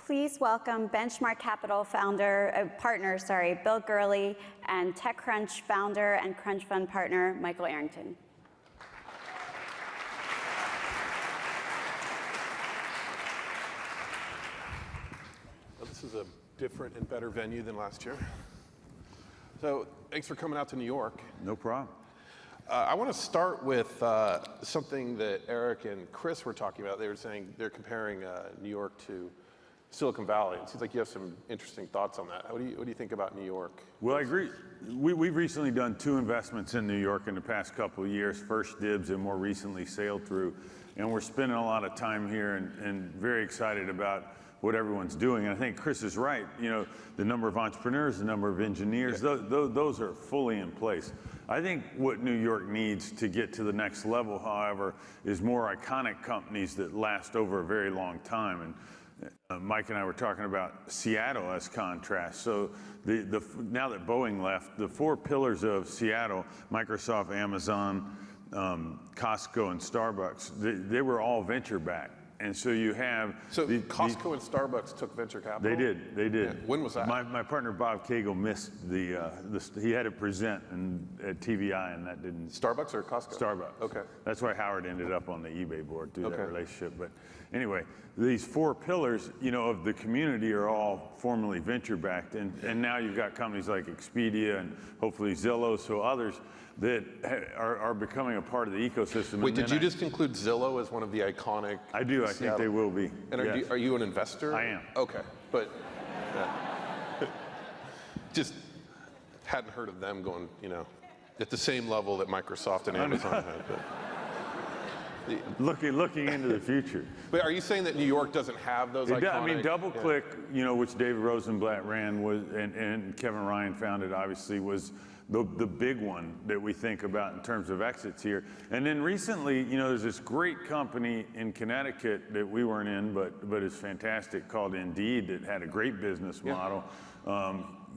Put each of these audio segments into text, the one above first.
Please welcome Benchmark Capital partner, Bill Gurley, and TechCrunch founder and Crunch Fund partner, Michael Arrington. Well, this is a different and better venue than last year. So thanks for coming out to New York. No problem. I want to start with something that Eric and Chris were talking about. They were saying they're comparing New York to Silicon Valley. It seems like you have some interesting thoughts on that. What do you think about New York? Well, I agree. We've recently done 2 investments in New York in the past couple of years, First Dibs and more recently Sailed Through. And we're spending a lot of time here and very excited about what everyone's doing. And I think Chris is right. You know, the number of entrepreneurs, the number of engineers, those are fully in place. I think what New York needs to get to the next level, however, is more iconic companies that last over a very long time. And Mike and I were talking about Seattle as contrast. So now that Boeing left, the 4 pillars of Seattle, Microsoft, Amazon, Costco, and Starbucks, they were all venture backed. And so you have... So Costco and Starbucks took venture capital? They did. Yeah. When was that? My partner Bob Cagle missed he had to present at TVI and that didn't... Starbucks or Costco? Starbucks. Okay. That's why Howard ended up on the eBay board through that relationship. But anyway, these 4 pillars, you know, of the community are all formerly venture backed. And now you've got companies like Expedia and hopefully Zillow, so others that are becoming a part of the ecosystem. Wait, did you just include Zillow as one of the iconic? I do. I think they will be. And are you an investor? I am. Okay, but just hadn't heard of them going, you know, at the same level that Microsoft and Amazon had. Looking into the future. But are you saying that New York doesn't have those iconic? I mean, DoubleClick, you know, which David Rosenblatt ran, and Kevin Ryan founded, obviously, was the big one that we think about in terms of exits here. And then recently, you know, there's this great company in Connecticut that we weren't in, but is fantastic, called Indeed, that had a great business model.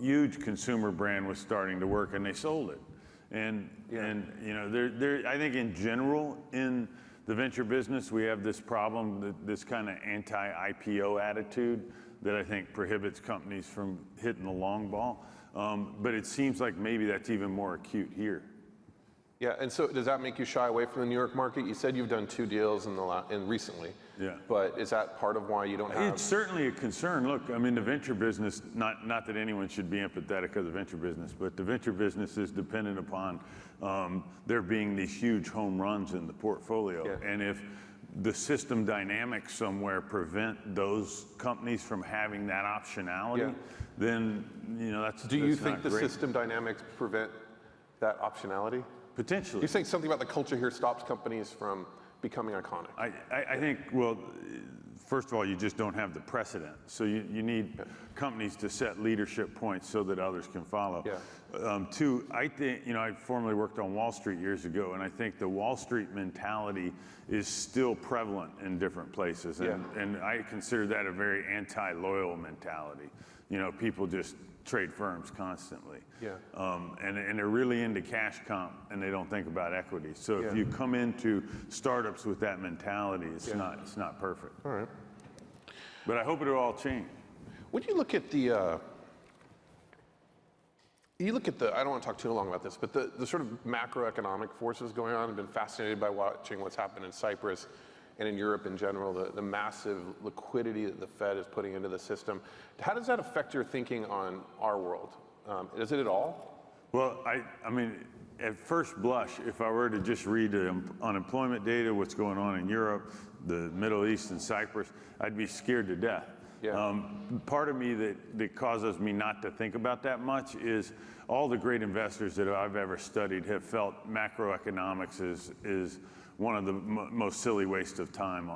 Huge consumer brand was starting to work, and they sold it. And you know, I think in general in the venture business, we have this problem, this kind of anti-IPO attitude that I think prohibits companies from hitting the long ball. But it seems like maybe that's even more acute here. Yeah, and so does that make you shy away from the New York market? You said you've done 2 deals recently. Yeah. But is that part of why you don't have? It's certainly a concern. Look, I mean, the venture business, not that anyone should be empathetic of the venture business, but the venture business is dependent upon there being these huge home runs in the portfolio. Yeah. And if the system dynamics somewhere prevent those companies from having that optionality, then, you know, that's Do you think the system dynamics prevent that optionality? Potentially. You're saying something about the culture here stops companies from becoming iconic. I think, well, first of all, you just don't have the precedent. So you need companies to set leadership points so that others can follow. Yeah. 2, I think, you know, I formerly worked on Wall Street years ago, and I think the Wall Street mentality is still prevalent in different places. And I consider that a very anti-loyal mentality. You know, people just trade firms constantly. Yeah. And they're really into cash comp, and they don't think about equity. So if you come into startups with that mentality, it's not perfect. All right. But I hope it'll all change. When you look at the, I don't want to talk too long about this, but the sort of macroeconomic forces going on. I've been fascinated by watching what's happened in Cyprus and in Europe in general, the massive liquidity that the Fed is putting into the system. How does that affect your thinking on our world? Is it at all? Well, I mean, at first blush, if I were to just read the unemployment data, what's going on in Europe, the Middle East and Cyprus, I'd be scared to death. Yeah. Part of me that causes me not to think about that much is all the great investors that I've ever studied have felt macroeconomics is one of the most silly waste of time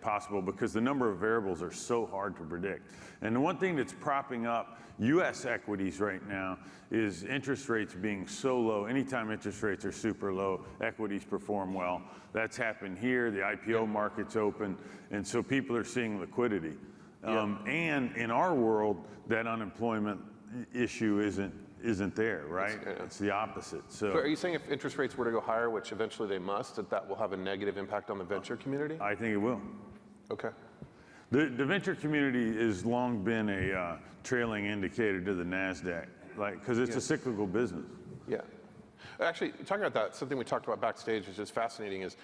possible, because the number of variables are so hard to predict. And the one thing that's propping up U.S. equities right now is interest rates being so low. Anytime interest rates are super low, equities perform well. That's happened here. The IPO market's open, and so people are seeing liquidity. And in our world, that unemployment issue isn't there, right? It's the opposite. So are you saying if interest rates were to go higher, which eventually they must, that will have a negative impact on the venture community? I think it will. Okay. The venture community has long been a trailing indicator to the NASDAQ, because it's a cyclical business. Yeah. Actually, talking about that, something we talked about backstage which is fascinating is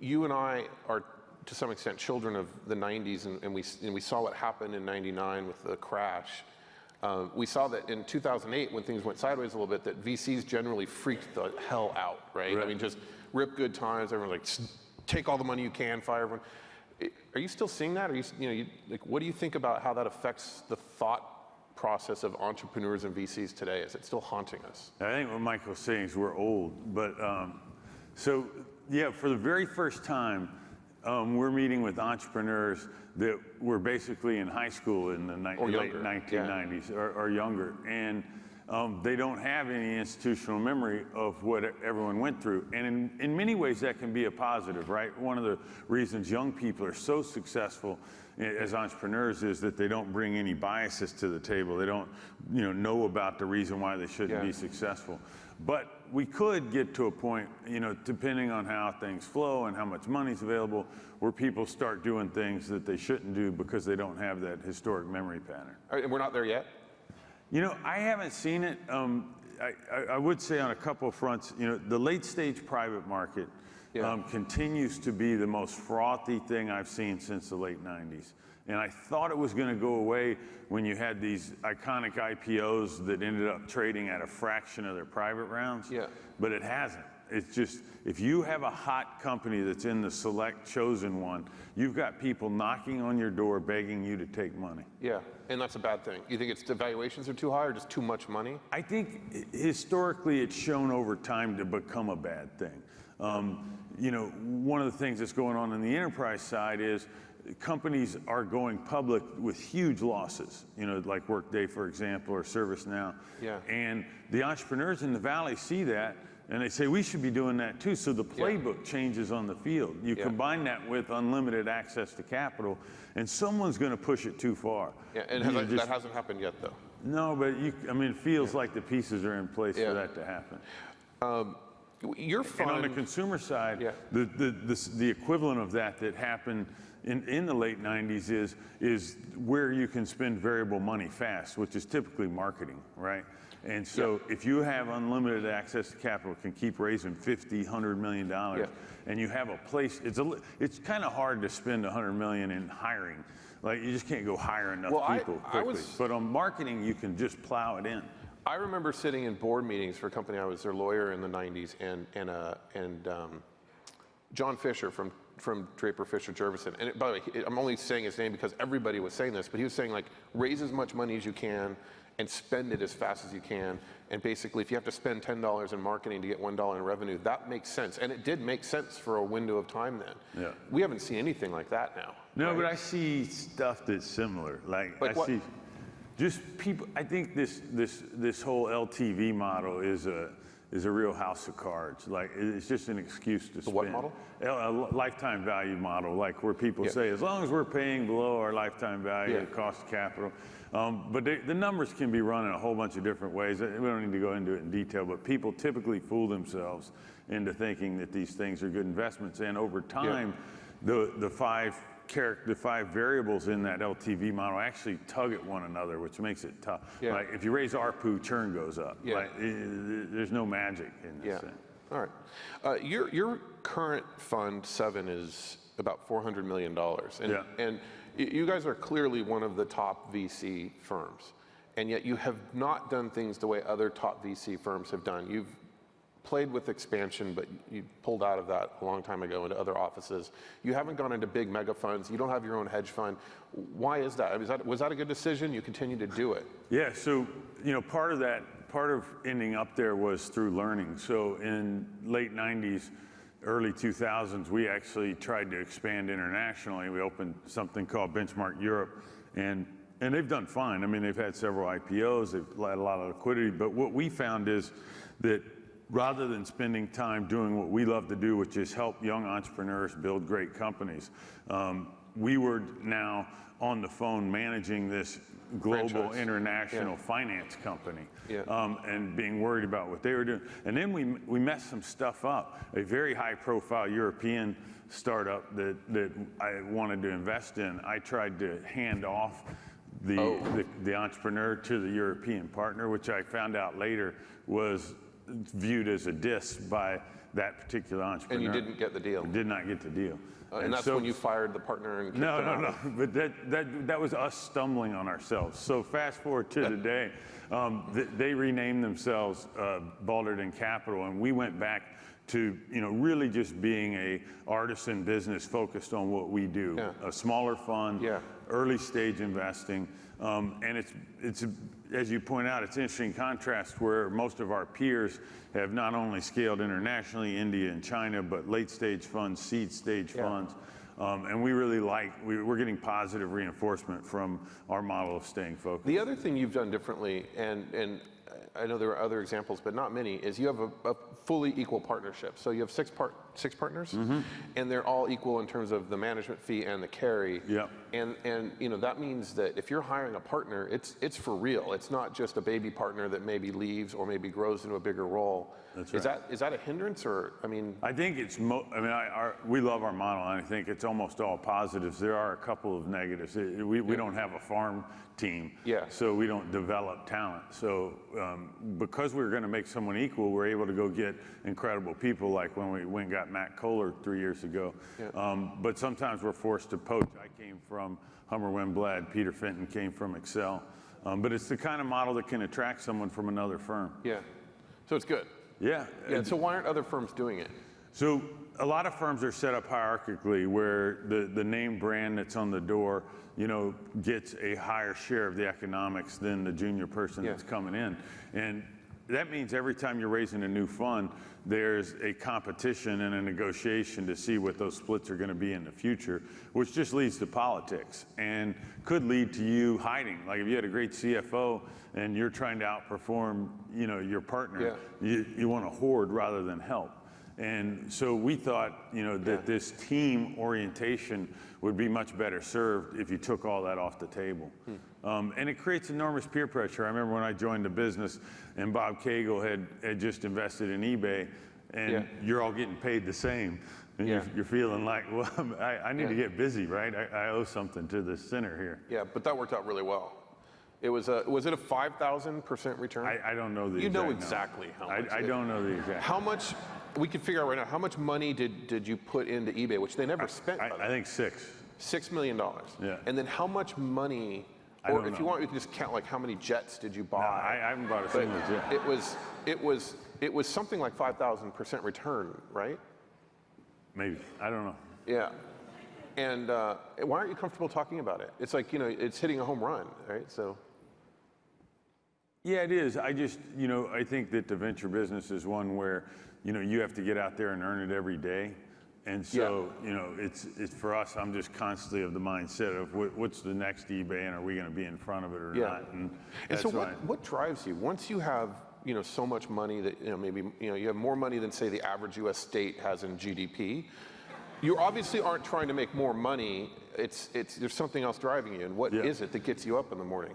you and I are to some extent children of the 90s, and we saw what happened in 99 with the crash. We saw that in 2008, when things went sideways a little bit, that VCs generally freaked the hell out, right? I mean, just rip good times. Everyone's like, take all the money you can, fire everyone. Are you still seeing that? Are you, like, what do you think about how that affects the thought process of entrepreneurs and VCs today? Is it still haunting us? I think what Michael's saying is we're old, but so yeah, for the very first time, we're meeting with entrepreneurs that were basically in high school in the late 1990s or younger, and they don't have any institutional memory of what everyone went through. And in many ways that can be a positive, right? One of the reasons young people are so successful as entrepreneurs is that they don't bring any biases to the table. They don't know about the reason why they shouldn't be successful. But we could get to a point, depending on how things flow and how much money's available, where people start doing things that they shouldn't do because they don't have that historic memory pattern. And we're not there yet? I haven't seen it. I would say on a couple of fronts, the late stage private market continues to be the most frothy thing I've seen since the late 90s. And I thought it was going to go away when you had these iconic IPOs that ended up trading at a fraction of their private rounds. Yeah. But it hasn't. It's just, if you have a hot company that's in the select chosen one, you've got people knocking on your door begging you to take money. Yeah, and that's a bad thing. You think it's the valuations are too high or just too much money? I think historically it's shown over time to become a bad thing. One of the things that's going on the enterprise side is companies are going public with huge losses, like Workday, for example, or ServiceNow. Yeah. And the entrepreneurs in the Valley see that, and they say, we should be doing that too. So the playbook changes on the field. You combine that with unlimited access to capital, and someone's going to push it too far. Yeah, and that hasn't happened yet, though. No, but it feels like the pieces are in place for that to happen. Your fund, and on the consumer side, the equivalent of that happened in the late 90s is where you can spend variable money fast, which is typically marketing, right? And so if you have unlimited access to capital, can keep raising $50, $100 million, and you have a place, it's kind of hard to spend $100 million in hiring. Like, you just can't go hire enough people quickly. But on marketing, you can just plow it in. I remember sitting in board meetings for a company. I was their lawyer in the 90s, and John Fisher from Draper Fisher Jurvetson. And by the way, I'm only saying his name because everybody was saying this, but he was saying, like, raise as much money as you can and spend it as fast as you can. And basically, if you have to spend $10 in marketing to get $1 in revenue, that makes sense. And it did make sense for a window of time then. Yeah. We haven't seen anything like that now. No, but I see stuff that's similar. Like I see just people. I think this whole LTV model is a real house of cards. Like, it's just an excuse to spend. The what model? A lifetime value model, like where people say, as long as we're paying below our lifetime value, the cost of capital. But the numbers can be run in a whole bunch of different ways. We don't need to go into it in detail, but people typically fool themselves into thinking that these things are good investments. And over time, the five variables in that LTV model actually tug at one another, which makes it tough. Yeah. Like, if you raise ARPU, churn goes up. Yeah. Like, there's no magic in this thing. All right. Your current fund 7 is about $400 million. And you guys are clearly one of the top VC firms. And yet you have not done things the way other top VC firms have done. You've played with expansion, but you pulled out of that a long time ago into other offices. You haven't gone into big mega funds. You don't have your own hedge fund. Why is that? Was that a good decision? You continue to do it. Yeah, so part of ending up there was through learning. So in late 90s, early 2000s, we actually tried to expand internationally. We opened something called Benchmark Europe, and they've done fine. I mean, they've had several IPOs, they've had a lot of liquidity, but what we found is that rather than spending time doing what we love to do, which is help young entrepreneurs build great companies, we were now on the phone managing this global Franchise. international finance company, Yeah. and being worried about what they were doing. And then we messed some stuff up. A very high-profile European startup that I wanted to invest in, I tried to hand off the entrepreneur to the European partner, which I found out later was viewed as a diss by that particular entrepreneur. And you didn't get the deal. Did not get the deal. And that's when you fired the partner and kicked No, him no, out? no. But that was us stumbling on ourselves. So fast forward to today, they renamed themselves Balderton Capital, and we went back to really just being a artisan business focused on what we do. Yeah. A smaller fund, Yeah. early stage investing, and it's as you point out, it's an interesting contrast where most of our peers have not only scaled internationally, India and China, but late stage funds, seed stage funds. And we really we're getting positive reinforcement from our model of staying focused. The other thing you've done differently, and I know there are other examples, but not many, is you have a fully equal partnership. So you have six partners, and they're all equal in terms of the management fee and the carry. Yep. And that means that if you're hiring a partner, it's for real. It's not just a baby partner that maybe leaves or maybe grows into a bigger role. That's right. Is that a hindrance, or I think it's we love our model, and I think it's almost all positives. There are a couple of negatives. We don't have a farm team, so we don't develop talent. So because we're going to make someone equal, we're able to go get incredible people, like when we went and got Matt Kohler 3 years ago. But sometimes we're forced to poach. I came from Hummer Wimblad. Peter Fenton came from Excel. But it's the kind of model that can attract someone from another firm. Yeah. So it's good. Yeah. So why aren't other firms doing it? So a lot of firms are set up hierarchically where the name brand that's on the door, gets a higher share of the economics than the junior person that's coming in. And that means every time you're raising a new fund, there's a competition and a negotiation to see what those splits are going to be in the future, which just leads to politics and could lead to you hiding. Like if you had a great CFO and you're trying to outperform, your partner, you want to hoard rather than help. And so we thought, that this team orientation would be much better served if you took all that off the table. And it creates enormous peer pressure. I remember when I joined the business and Bob Cagle had just invested in eBay, and you're all getting paid the same. And you're feeling like, well, I need to get busy, right? I owe something to the center here. Yeah, but that worked out really well. Was it a 5,000% return? I don't know the exact. You know exactly how much. I don't know the exact. How much? We could figure out right now. How much money did you put into eBay, which they never spent? I think $6 million. Yeah. And then how much money? Or if you want, we can just count like how many jets did you buy? No, I haven't bought a single jet. It was something like 5,000% return, right? Maybe. I don't know. Yeah. And why aren't you comfortable talking about it? It's like, it's hitting a home run, right? So. Yeah, it is. I just, I think that the venture business is one where, you have to get out there and earn it every day. And so, it's for us, I'm just constantly of the mindset of what's the next eBay and are we going to be in front of it or not? And so what drives you? Once you have, so much money that, maybe, you have more money than, say, the average US state has in GDP, you obviously aren't trying to make more money. There's something else driving you. And what is it that gets you up in the morning?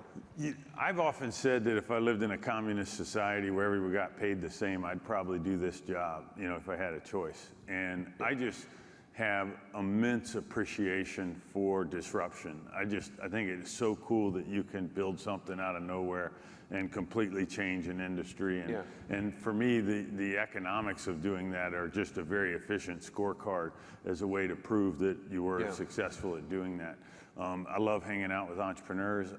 I've often said that if I lived in a communist society where everyone got paid the same, I'd probably do this job, if I had a choice. And I just have immense appreciation for disruption. I think it's so cool that you can build something out of nowhere and completely change an industry. And for me, the economics of doing that are just a very efficient scorecard as a way to prove that you were successful at doing that. I love hanging out with entrepreneurs.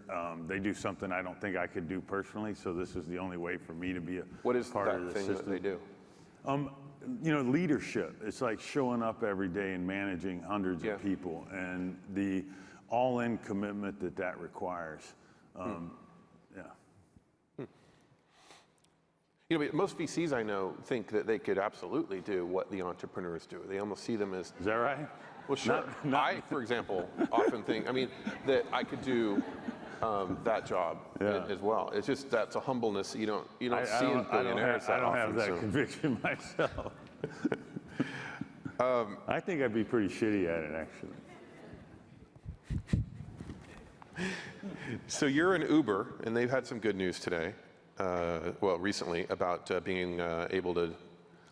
They do something I don't think I could do personally, so this is the only way for me to be a part of the system. What is that thing that they do? Leadership. It's like showing up every day and managing hundreds of people, and the all-in commitment that requires. Most VCs I know think that they could absolutely do what the entrepreneurs do. They almost see them as. Is that right? Well, sure. I, for example, often think, that I could do that job as well. It's just that's a humbleness you don't see in billionaires that often. I don't have that conviction myself. I think I'd be pretty shitty at it, actually. So you're in Uber, and they've had some good news today, well, recently, about being able to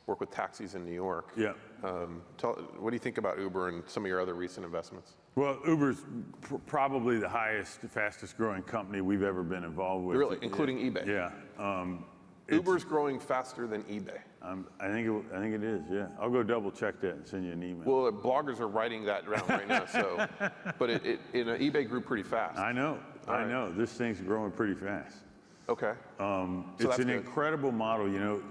work with taxis in New York. Yeah. What do you think about Uber and some of your other recent investments? Well, Uber's probably the fastest growing company we've ever been involved with. Really, including eBay? Yeah. Uber's growing faster than eBay. I think it is, yeah. I'll go double check that and send you an email. Well, bloggers are writing that around right now, so, but eBay grew pretty fast. I know. This thing's growing pretty fast. Okay. It's an incredible model. You know,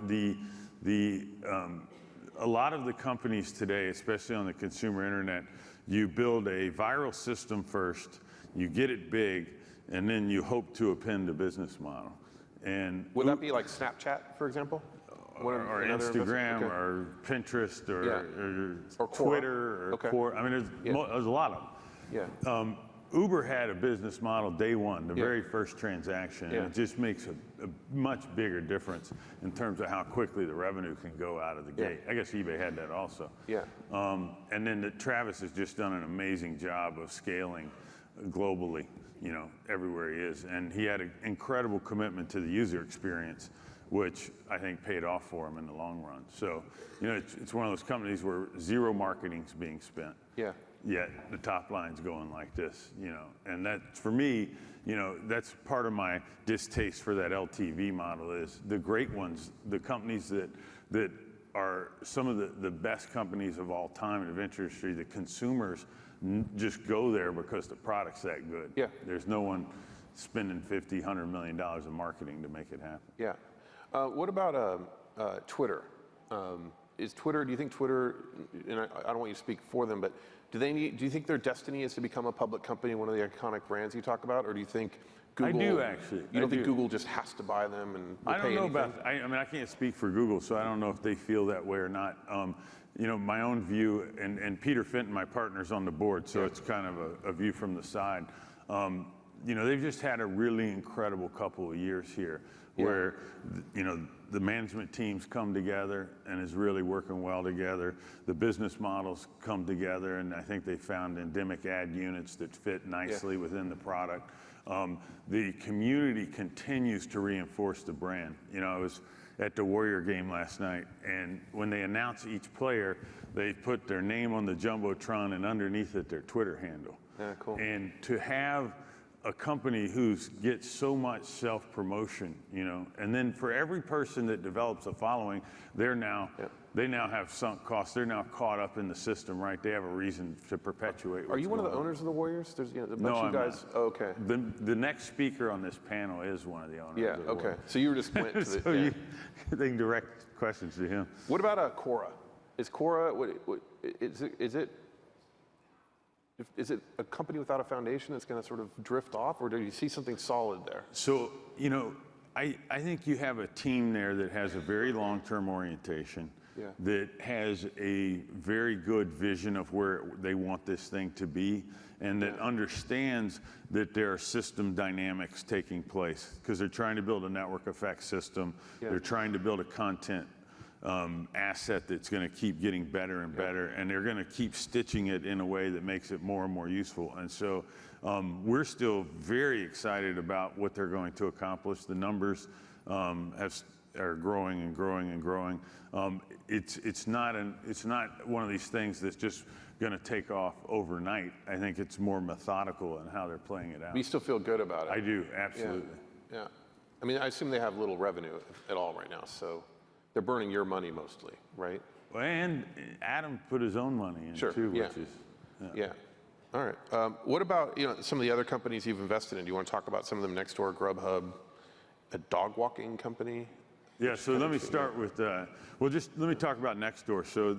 a lot of the companies today, especially on the consumer internet, you build a viral system first, you get it big, and then you hope to append a business model. And would that be like Snapchat, for example? Or Instagram, or Pinterest, or Twitter, or Cora. I mean, there's a lot of them. Yeah. Uber had a business model day one, the very first transaction, and it just makes a much bigger difference in terms of how quickly the revenue can go out of the gate. I guess eBay had that also. Yeah. And then Travis has just done an amazing job of scaling globally, you know, everywhere he is. And he had an incredible commitment to the user experience, which I think paid off for him in the long run. So, you know, it's one of those companies where zero marketing's being spent. Yeah. Yet the top line's going like this, you know. And that, for me, you know, that's part of my distaste for that LTV model is the great ones, the companies that are some of the best companies of all time in the venture industry, the consumers just go there because the product's that good. Yeah. There's no one spending $50, $100 million in marketing to make it happen. Yeah. What about Twitter? Do you think Twitter, and I don't want you to speak for them, but do you think their destiny is to become a public company, one of the iconic brands you talk about, or do you think Google? I do, actually. You don't think Google just has to buy them and I don't know about, I mean, I can't speak for Google, so I don't know if they feel that way or not. You know, my own view, and Peter Fenton, my partner's on the board, so it's kind of a view from the side. You know, they've just had a really incredible couple of years here where, you know, the management teams come together and is really working well together. The business models come together, and I think they found endemic ad units that fit nicely within the product. The community continues to reinforce the brand. You know, I was at the Warrior game last night, and when they announce each player, they put their name on the Jumbotron and underneath it their Twitter handle. Yeah, cool. And to have a company who gets so much self-promotion, you know, and then for every person that develops a following, they now have sunk costs. They're now caught up in the system, right? They have a reason to perpetuate. Are you one of the owners of the Warriors? There's a bunch of you guys. Oh, okay. The next speaker on this panel is one of the owners. Yeah. Of the Warriors. So you just went to the. So they can direct questions to him. What about Cora? Is Cora is it a company without a foundation that's going to sort of drift off, or do you see something solid there? So, you know, I think you have a team there that has a very long-term orientation, that has a very good vision of where they want this thing to be, and that understands that there are system dynamics taking place, because they're trying to build a network effect system. They're trying to build a content asset that's going to keep getting better and better, and they're going to keep stitching it in a way that makes it more and more useful. And so we're still very excited about what they're going to accomplish. The numbers are growing and growing and growing. It's not one of these things that's just going to take off overnight. I think it's more methodical in how they're playing it out. But you still feel good about it? I do, absolutely. Yeah. I mean, I assume they have little revenue at all right now, so they're burning your money mostly, right? Well, and Adam put his own money in too, which is All right. What about some of the other companies you've invested in? Do you want to talk about some of them? Nextdoor, Grubhub, a dog walking company? Yeah. So let me start with let me talk about Nextdoor. So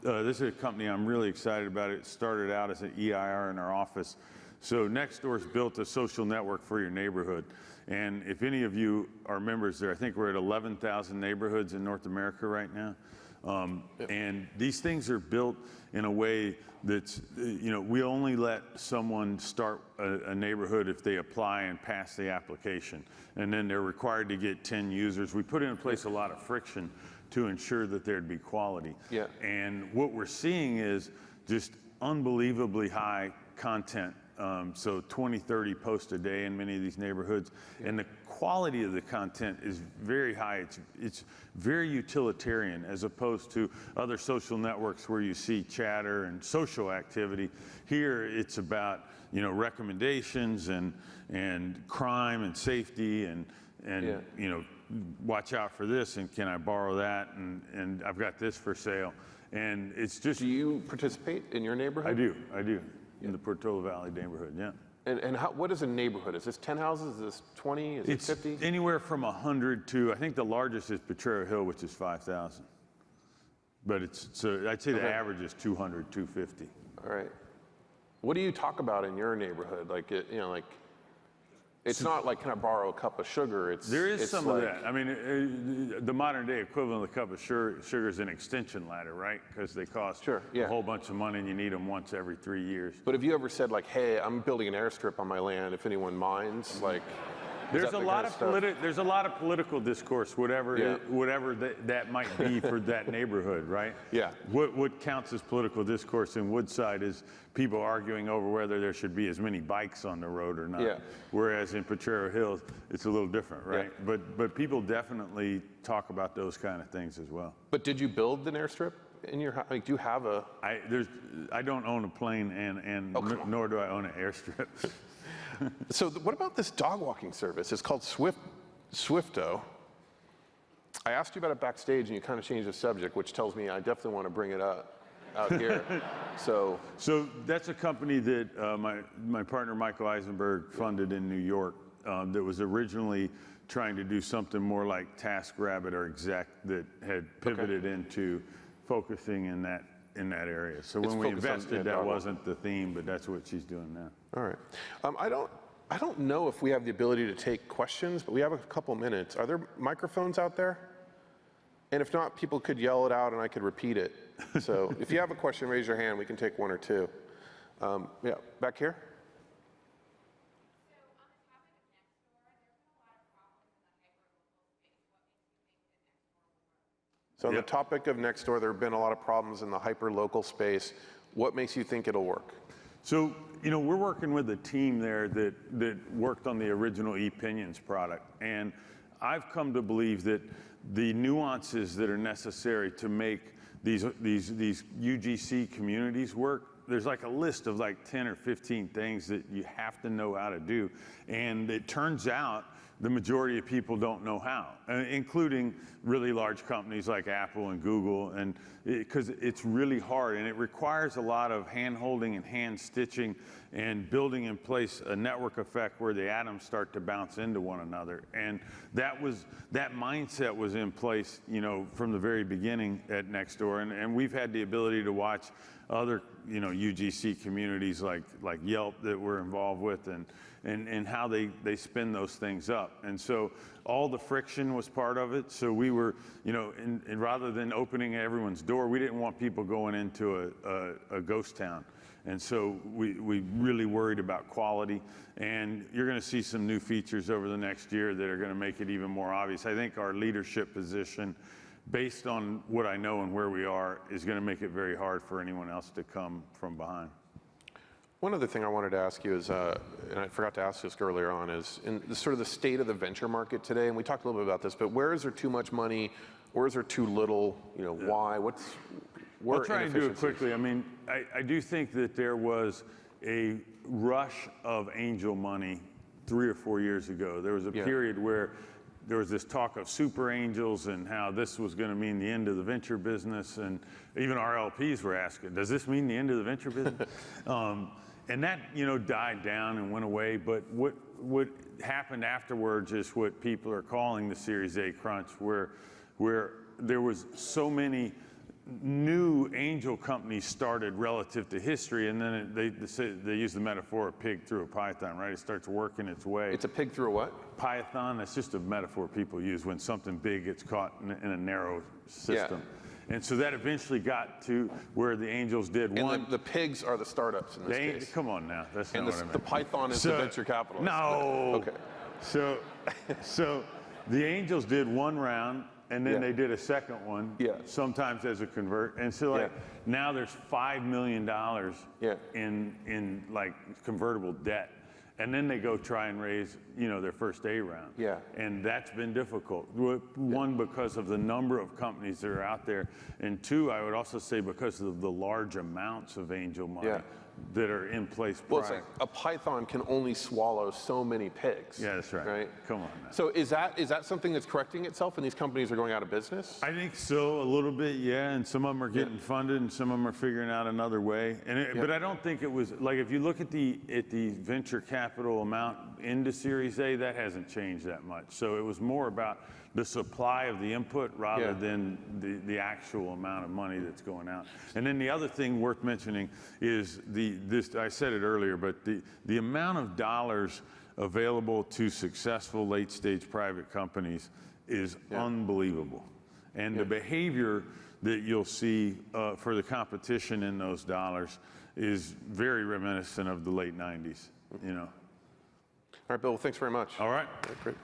this is a company I'm really excited about. It started out as an EIR in our office. So Nextdoor's built a social network for your neighborhood. And if any of you are members there, I think we're at 11,000 neighborhoods in North America right now. And these things are built in a way that's, we only let someone start a neighborhood if they apply and pass the application. And then they're required to get 10 users. We put in place a lot of friction to ensure that there'd be quality. And what we're seeing is just unbelievably high content So 20, 30 posts a day in many of these neighborhoods. And the quality of the content is very high. It's very utilitarian as opposed to other social networks where you see chatter and social activity. Here it's about, recommendations and crime and safety and watch out for this and can I borrow that and I've got this for sale. And it's just. Do you participate in your neighborhood? I do. In the Portola Valley neighborhood, yeah. And what is a neighborhood? Is this 10 houses? Is this 20? Is it 50? It's anywhere from 100 to, I think the largest is Potrero Hill, which is 5,000. But I'd say the average is 200, 250. All right. What do you talk about in your neighborhood? It's not like, can I borrow a cup of sugar? There is some of that. I mean, the modern day equivalent of a cup of sugar is an extension ladder, right? Because they cost a whole bunch of money and you need them once every 3 years. But have you ever said hey, I'm building an airstrip on my land, if anyone minds? There's a lot of political discourse, whatever that might be for that neighborhood, right? Yeah. What counts as political discourse in Woodside is people arguing over whether there should be as many bikes on the road or not. Yeah. Whereas in Potrero Hills, it's a little different, right? Yeah. But people definitely talk about those kind of things as well. But did you build an airstrip in your house? Do you have a? I don't own a plane and nor do I own an airstrip. So what about this dog walking service? It's called Swifto. I asked you about it backstage and you kind of changed the subject, which tells me I definitely want to bring it up out here. So that's a company that my partner Michael Eisenberg funded in New York that was originally trying to do something more like TaskRabbit or Exec that had pivoted into focusing in that area. So when we invested, that wasn't the theme, but that's what she's doing now. All right. I don't know if we have the ability to take questions, but we have a couple minutes. Are there microphones out there? And if not, people could yell it out and I could repeat it. So if you have a question, raise your hand. We can take one or two. Yeah, back here. So on the topic of Nextdoor, there have been a lot of problems in the hyper-local space. What makes you think it'll work? So, we're working with a team there that worked on the original ePinions product. And I've come to believe that the nuances that are necessary to make these UGC communities work, there's like a list of 10 or 15 things that you have to know how to do. And it turns out the majority of people don't know how, including really large companies like Apple and Google, and because it's really hard and it requires a lot of hand-holding and hand-stitching and building in place a network effect where the atoms start to bounce into one another. And that mindset was in place, from the very beginning at Nextdoor, and we've had the ability to watch other, UGC communities like Yelp that we're involved with, and how they spin those things up. And so all the friction was part of it. So we were, and rather than opening everyone's door, we didn't want people going into a ghost town. And so we really worried about quality. And you're going to see some new features over the next year that are going to make it even more obvious. I think our leadership position, based on what I know and where we are, is going to make it very hard for anyone else to come from behind. One other thing I wanted to ask you is, and I forgot to ask this earlier on, is in the state of the venture market today, and we talked a little bit about this, but where is there too much money? Where is there too little? Why? I'll try and do it quickly. I mean, I do think that there was a rush of angel money 3 or 4 years ago. There was a period where there was this talk of super angels and how this was going to mean the end of the venture business, and even our LPs were asking, does this mean the end of the venture business? And that, died down and went away. But what happened afterwards is what people are calling the Series A crunch, where there was so many new angel companies started relative to history, and then they use the metaphor of pig through a python, right? It starts working its way. It's a pig through a what? Python. That's just a metaphor people use when something big gets caught in a narrow system. Yeah. And so that eventually got to where the angels did one. And the pigs are the startups in this case. Come on now, that's not what I meant. The python is the venture capitalist. No. Okay. So the angels did one round, and then they did a second one, sometimes as a convert. And so like now there's $5 million in like convertible debt. And then they go try and raise, their first A round. And that's been difficult. One, because of the number of companies that are out there. And two, I would also say because of the large amounts of angel money that are in place prior. Well, it's like a python can only swallow so many pigs. Yeah, that's right. Come on now. So is that something that's correcting itself and these companies are going out of business? I think so, a little bit, and some of them are getting funded and some of them are figuring out another way. And but I don't think it was, like if you look at the venture capital amount into Series A, that hasn't changed that much. So it was more about the supply of the input rather than the actual amount of money that's going out. And then the other thing worth mentioning is I said it earlier, but the amount of dollars available to successful late-stage private companies is unbelievable. And the behavior that you'll see for the competition in those dollars is very reminiscent of the late 90s, All right, Bill, thanks very much. All right. Great.